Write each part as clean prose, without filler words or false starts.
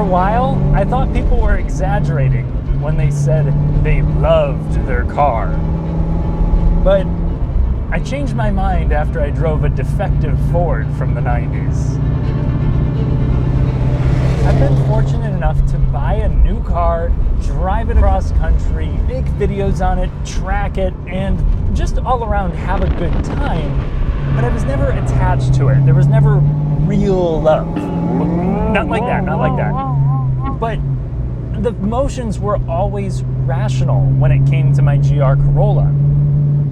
while, I thought people were exaggerating when they said they loved their car. But I changed my mind after I drove a defective Ford from the 90s. I've been fortunate enough to buy a new car, drive it across country, make videos on it, track it, and just all around have a good time, but I was never attached to it. There was never real love. Not like that. But the emotions were always rational when it came to my GR Corolla.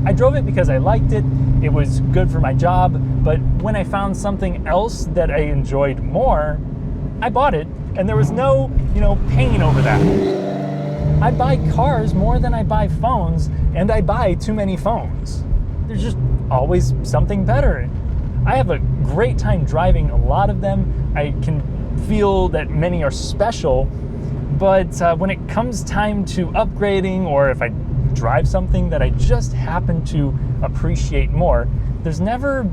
I drove it because I liked it, it was good for my job, but when I found something else that I enjoyed more, I bought it, and there was no, pain over that. I buy cars more than I buy phones, and I buy too many phones. There's just always something better. I have a great time driving a lot of them. I can feel that many are special, but when it comes time to upgrading, or if I drive something that I just happen to appreciate more, there's never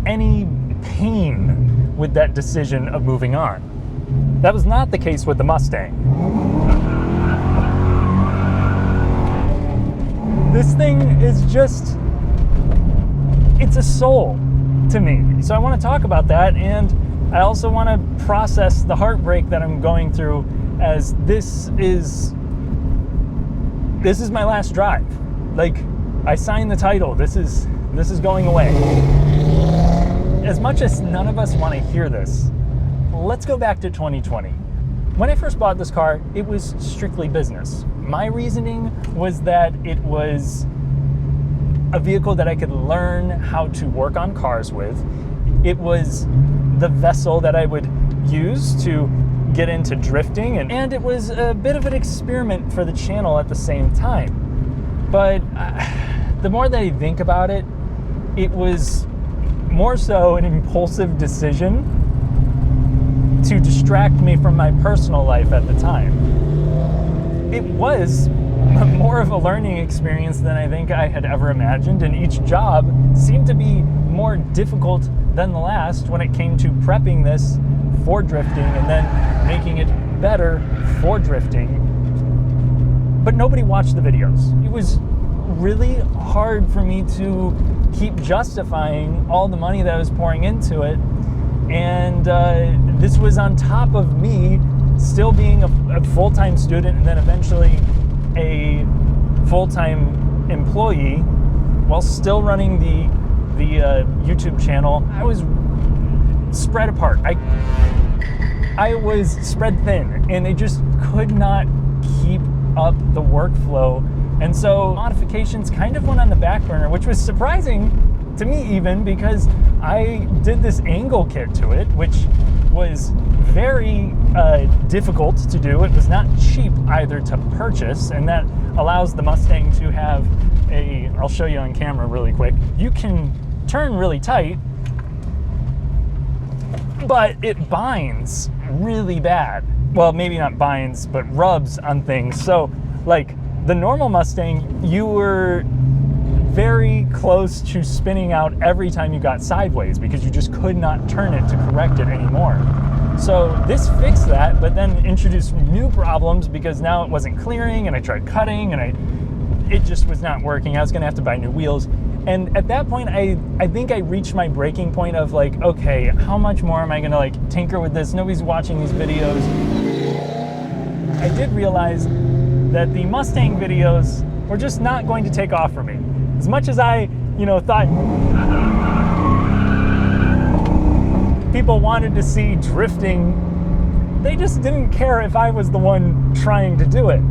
any pain with that decision of moving on. That was not the case with the Mustang. This thing is just, it's a soul to me. So I want to talk about that, and I also want to process the heartbreak that I'm going through, as this is my last drive. Like, I signed the title. This is going away. As much as none of us want to hear this, let's go back to 2020. When I first bought this car, it was strictly business. My reasoning was that it was a vehicle that I could learn how to work on cars with. It was the vessel that I would use to get into drifting, and it was a bit of an experiment for the channel at the same time. But the more that I think about it, it was more so an impulsive decision to distract me from my personal life at the time. It was more of a learning experience than I think I had ever imagined, and each job seemed to be more difficult than the last when it came to prepping this for drifting and then making it better for drifting. But nobody watched the videos. It was really hard for me to keep justifying all the money that I was pouring into it. And this was on top of me still being a full-time student and then eventually a full-time employee while still running the YouTube channel. I was spread apart. I was spread thin, and I just could not keep up the workflow. And so modifications kind of went on the back burner, which was surprising to me even, because I did this angle kit to it, which was very difficult to do. It was not cheap either to purchase, and that allows the Mustang to have I'll show you on camera really quick. You can turn really tight, but it binds really bad. Well, maybe not binds, but rubs on things. So like the normal Mustang, you were very close to spinning out every time you got sideways because you just could not turn it to correct it anymore. So this fixed that, but then introduced new problems because now it wasn't clearing, and I tried cutting, and it just was not working. I was gonna have to buy new wheels. And at that point, I think I reached my breaking point of like, okay, how much more am I gonna like tinker with this? Nobody's watching these videos. I did realize that the Mustang videos were just not going to take off for me. As much as I, thought people wanted to see drifting, they just didn't care if I was the one trying to do it.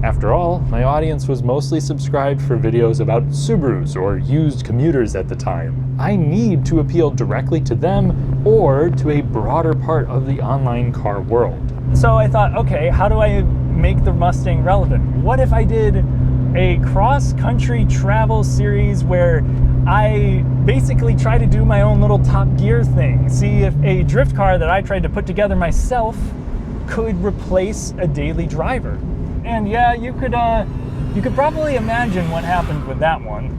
After all, my audience was mostly subscribed for videos about Subarus or used commuters at the time. I need to appeal directly to them or to a broader part of the online car world. So I thought, okay, how do I make the Mustang relevant? What if I did a cross-country travel series where I basically try to do my own little Top Gear thing, see if a drift car that I tried to put together myself could replace a daily driver. And yeah, you could probably imagine what happened with that one.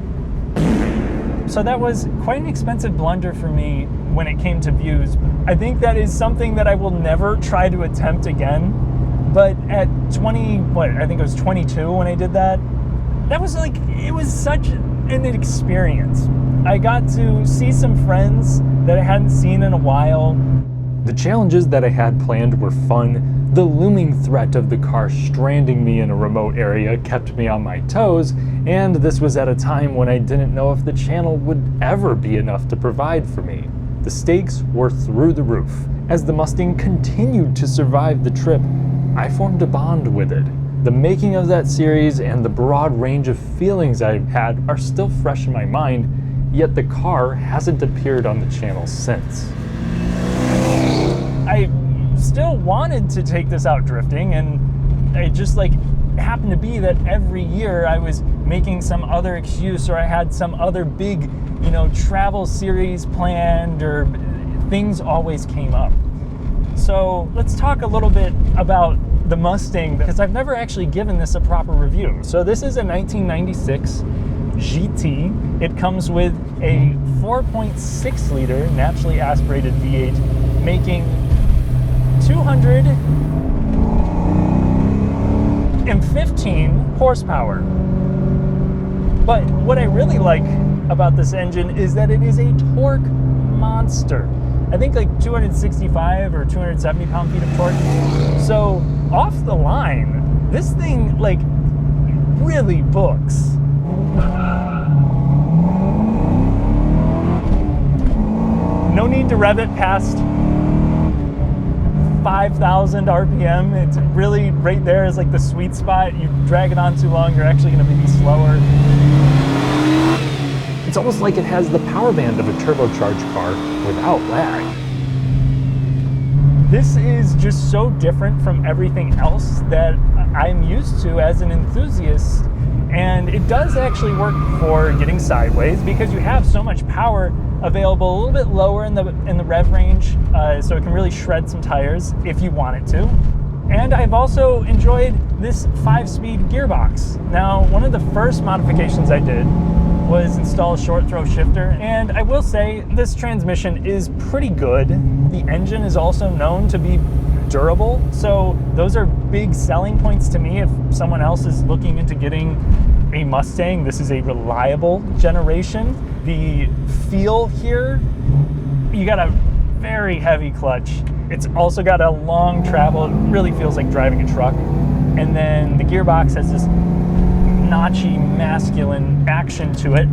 So that was quite an expensive blunder for me when it came to views. I think that is something that I will never try to attempt again. But at I think it was 22 when I did that, that was like, it was such an experience. I got to see some friends that I hadn't seen in a while. The challenges that I had planned were fun. The looming threat of the car stranding me in a remote area kept me on my toes, and this was at a time when I didn't know if the channel would ever be enough to provide for me. The stakes were through the roof. As the Mustang continued to survive the trip, I formed a bond with it. The making of that series and the broad range of feelings I've had are still fresh in my mind, yet the car hasn't appeared on the channel since. I still wanted to take this out drifting, and it just like happened to be that every year I was making some other excuse, or I had some other big, travel series planned, or things always came up. So let's talk a little bit about the Mustang, because I've never actually given this a proper review. So this is a 1996 GT. It comes with a 4.6 liter naturally aspirated V8, making 215 horsepower. But what I really like about this engine is that it is a torque monster. I think like 265 or 270 pound-feet of torque. So off the line, this thing like really books. No need to rev it past 5,000 RPM. It's really right there is like the sweet spot. You drag it on too long, you're actually going to be slower. It's almost like it has the power band of a turbocharged car without lag. This is just so different from everything else that I'm used to as an enthusiast, and it does actually work for getting sideways because you have so much power available, a little bit lower in the rev range, so it can really shred some tires if you want it to. And I've also enjoyed this 5-speed gearbox. Now, one of the first modifications I did was install a short throw shifter, and I will say this transmission is pretty good. The engine is also known to be durable, so those are big selling points to me. If someone else is looking into getting a Mustang, this is a reliable generation. The feel here, you got a very heavy clutch. It's also got a long travel. It really feels like driving a truck. And then the gearbox has this notchy, masculine action to it.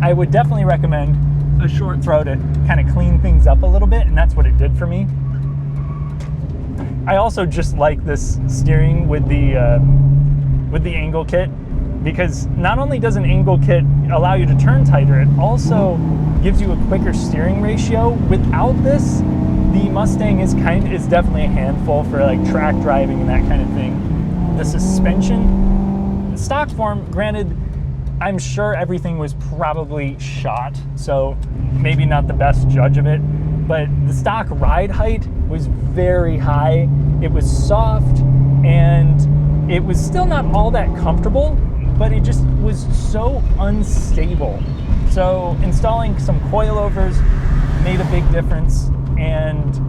I would definitely recommend a short throw to kind of clean things up a little bit, and that's what it did for me. I also just like this steering with the angle kit, because not only does an angle kit allow you to turn tighter, it also gives you a quicker steering ratio. Without this, the Mustang is definitely a handful for like track driving and that kind of thing. The suspension, in stock form, granted, I'm sure everything was probably shot, so maybe not the best judge of it, but the stock ride height was very high. It was soft, and it was still not all that comfortable, but it just was so unstable. So installing some coilovers made a big difference, and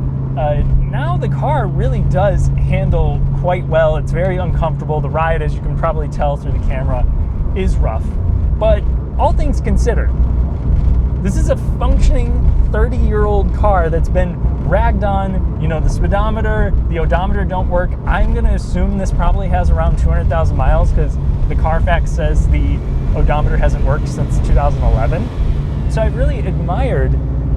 now the car really does handle quite well. It's very uncomfortable. The ride, as you can probably tell through the camera, is rough. But all things considered, this is a functioning 30-year-old car that's been ragged on. The speedometer, the odometer don't work. I'm going to assume this probably has around 200,000 miles because the Carfax says the odometer hasn't worked since 2011. So I really admired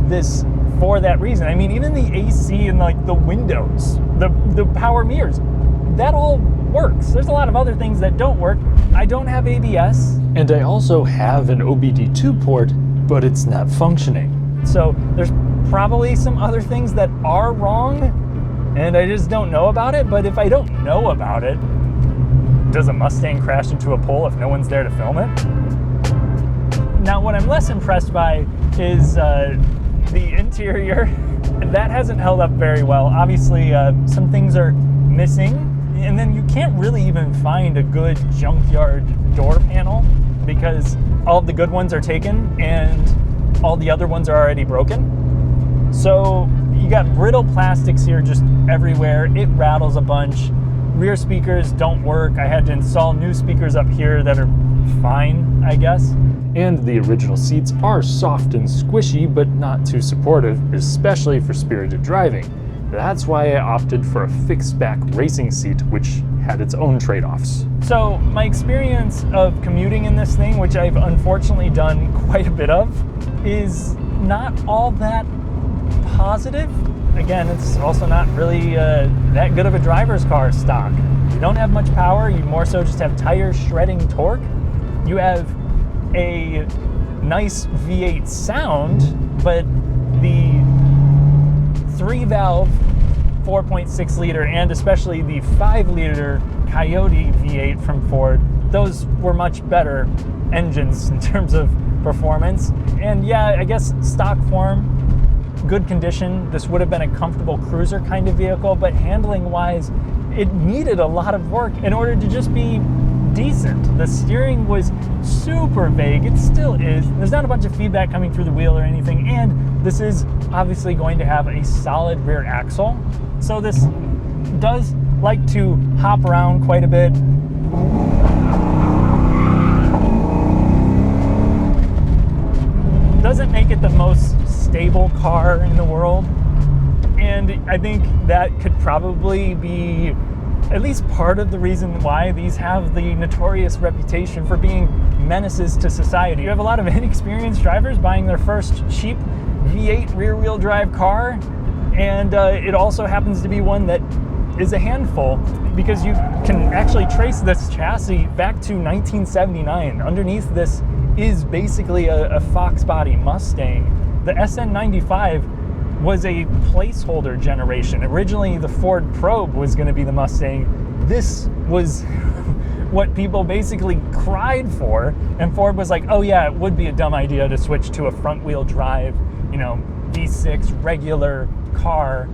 this for that reason. I mean, even the AC and like the windows, the power mirrors, that all works. There's a lot of other things that don't work. I don't have ABS. And I also have an OBD2 port, but it's not functioning. So there's probably some other things that are wrong, and I just don't know about it. But if I don't know about it, does a Mustang crash into a pole if no one's there to film it? Now, what I'm less impressed by is the interior. That hasn't held up very well. Obviously, some things are missing, and then you can't really even find a good junkyard door panel because all of the good ones are taken and all the other ones are already broken. So you got brittle plastics here just everywhere. It rattles a bunch. Rear speakers don't work. I had to install new speakers up here that are fine, I guess. And the original seats are soft and squishy, but not too supportive, especially for spirited driving. That's why I opted for a fixed back racing seat, which had its own trade-offs. So my experience of commuting in this thing, which I've unfortunately done quite a bit of, is not all that positive. Again, it's also not really that good of a driver's car stock. You don't have much power, you more so just have tire shredding torque. You have a nice V8 sound, but the 3-valve 4.6 liter and especially the 5-liter Coyote V8 from Ford, those were much better engines in terms of performance. And yeah, I guess stock form, good condition, this would have been a comfortable cruiser kind of vehicle, but handling wise, it needed a lot of work in order to just be decent. The steering was super vague. It still is. There's not a bunch of feedback coming through the wheel or anything, and this is obviously going to have a solid rear axle. So this does like to hop around quite a bit. Doesn't make it the most stable car in the world, and I think that could probably be at least part of the reason why these have the notorious reputation for being menaces to society. You have a lot of inexperienced drivers buying their first cheap V8 rear-wheel drive car, and it also happens to be one that is a handful because you can actually trace this chassis back to 1979. Underneath this is basically a Fox body Mustang. The SN95 was a placeholder generation. Originally, the Ford Probe was going to be the Mustang. This was what people basically cried for, and Ford was like, oh yeah, it would be a dumb idea to switch to a front-wheel drive, V6 regular car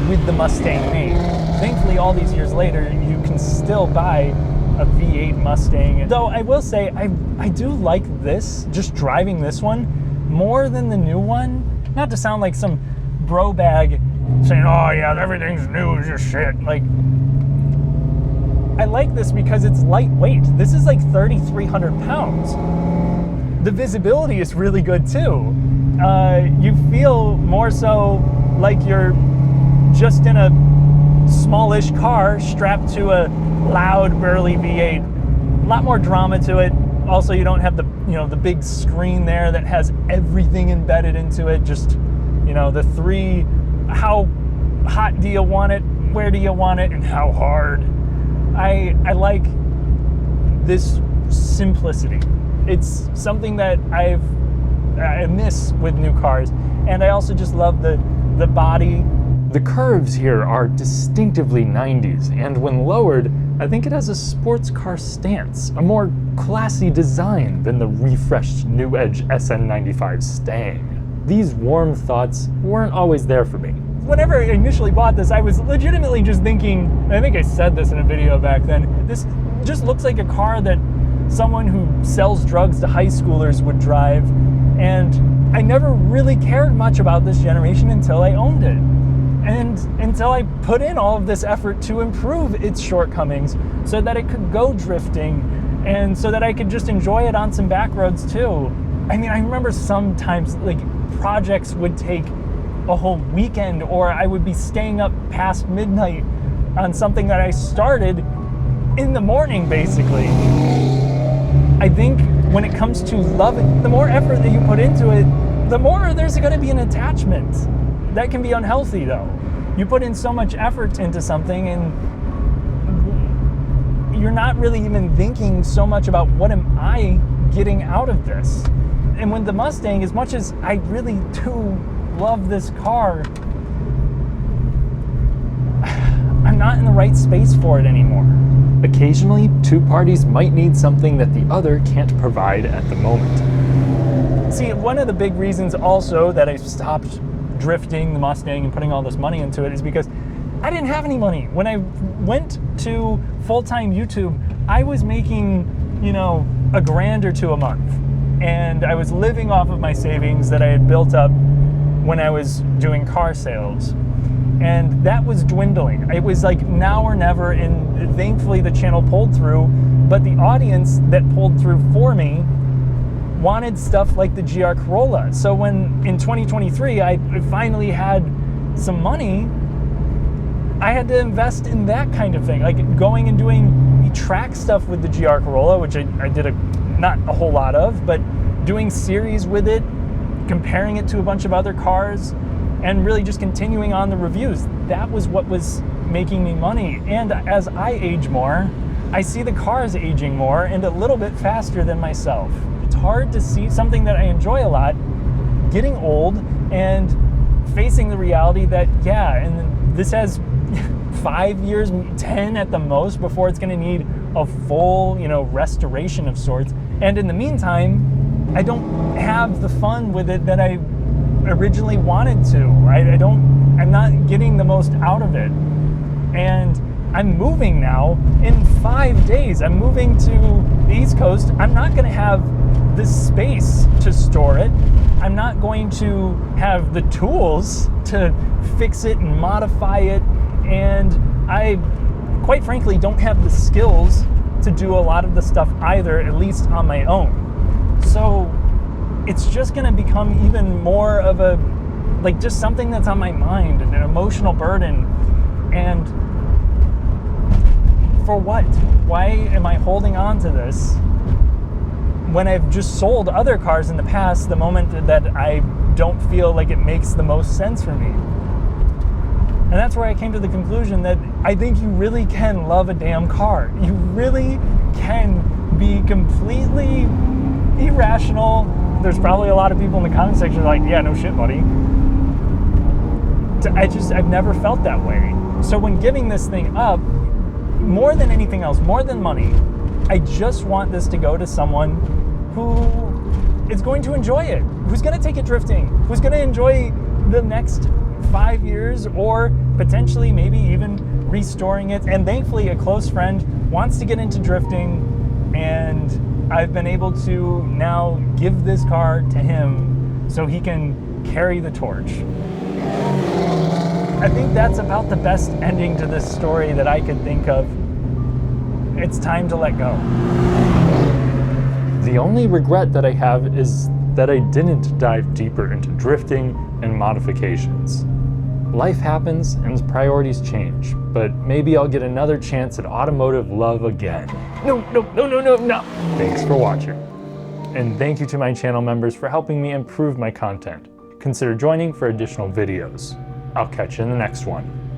with the Mustang name. Thankfully, all these years later, you can still buy a V8 Mustang. Though I will say, I do like this, just driving this one, more than the new one. Not to sound like some bro bag saying, oh yeah, everything's new, it's just shit. Like, I like this because it's lightweight. This is like 3,300 pounds. The visibility is really good too. You feel more so like you're just in a smallish car strapped to a loud, burly V8. A lot more drama to it. Also, you don't have the the big screen there that has everything embedded into it. Just the three: how hot do you want it, where do you want it, and how hard. I like this simplicity. It's something that I miss with new cars, and I also just love the body. The curves here are distinctively 90s, and when lowered, I think it has a sports car stance, a more classy design than the refreshed New Edge SN95 Stang. These warm thoughts weren't always there for me. Whenever I initially bought this, I was legitimately just thinking, I think I said this in a video back then, this just looks like a car that someone who sells drugs to high schoolers would drive, and I never really cared much about this generation until I owned it. And until I put in all of this effort to improve its shortcomings so that it could go drifting and so that I could just enjoy it on some back roads too. I mean, I remember sometimes like projects would take a whole weekend, or I would be staying up past midnight on something that I started in the morning basically. I think when it comes to loving, the more effort that you put into it, the more there's going to be an attachment. That can be unhealthy though. You put in so much effort into something and you're not really even thinking so much about what am I getting out of this. And with the Mustang, as much as I really do love this car, I'm not in the right space for it anymore. Occasionally, two parties might need something that the other can't provide at the moment. See, one of the big reasons also that I stopped drifting the Mustang and putting all this money into it is because I didn't have any money. When I went to full-time YouTube, I was making, $1,000 or $2,000 a month. And I was living off of my savings that I had built up when I was doing car sales. And that was dwindling. It was like now or never, and thankfully the channel pulled through, but the audience that pulled through for me wanted stuff like the GR Corolla. So when in 2023 I finally had some money, I had to invest in that kind of thing, like going and doing the track stuff with the GR Corolla, which I did not a whole lot of, but doing series with it, comparing it to a bunch of other cars, and really just continuing on the reviews. That was what was making me money. And as I age more, I see the cars aging more and a little bit faster than myself. It's hard to see something that I enjoy a lot getting old and facing the reality that, yeah, and this has 5 years, 10 at the most before it's gonna need a full, restoration of sorts. And in the meantime, I don't have the fun with it that I originally wanted to. I'm not getting the most out of it. And I'm moving now in 5 days. I'm moving to the East Coast. I'm not gonna have the space to store it. I'm not going to have the tools to fix it and modify it. And I, quite frankly, don't have the skills to do a lot of the stuff either, at least on my own. So it's just gonna become even more of a, just something that's on my mind, an emotional burden. And for what? Why am I holding on to this when I've just sold other cars in the past the moment that I don't feel like it makes the most sense for me? And that's where I came to the conclusion that I think you really can love a damn car. You really can be completely irrational. There's probably a lot of people in the comment section like, yeah, no shit, buddy. I've never felt that way. So when giving this thing up, more than anything else, more than money, I just want this to go to someone who is going to enjoy it, who's going to take it drifting, who's going to enjoy the next 5 years, or potentially maybe even restoring it. And thankfully a close friend wants to get into drifting, and I've been able to now give this car to him so he can carry the torch. I think that's about the best ending to this story that I could think of. It's time to let go. The only regret that I have is that I didn't dive deeper into drifting and modifications. Life happens and priorities change, but maybe I'll get another chance at automotive love again. No. Thanks for watching. And thank you to my channel members for helping me improve my content. Consider joining for additional videos. I'll catch you in the next one.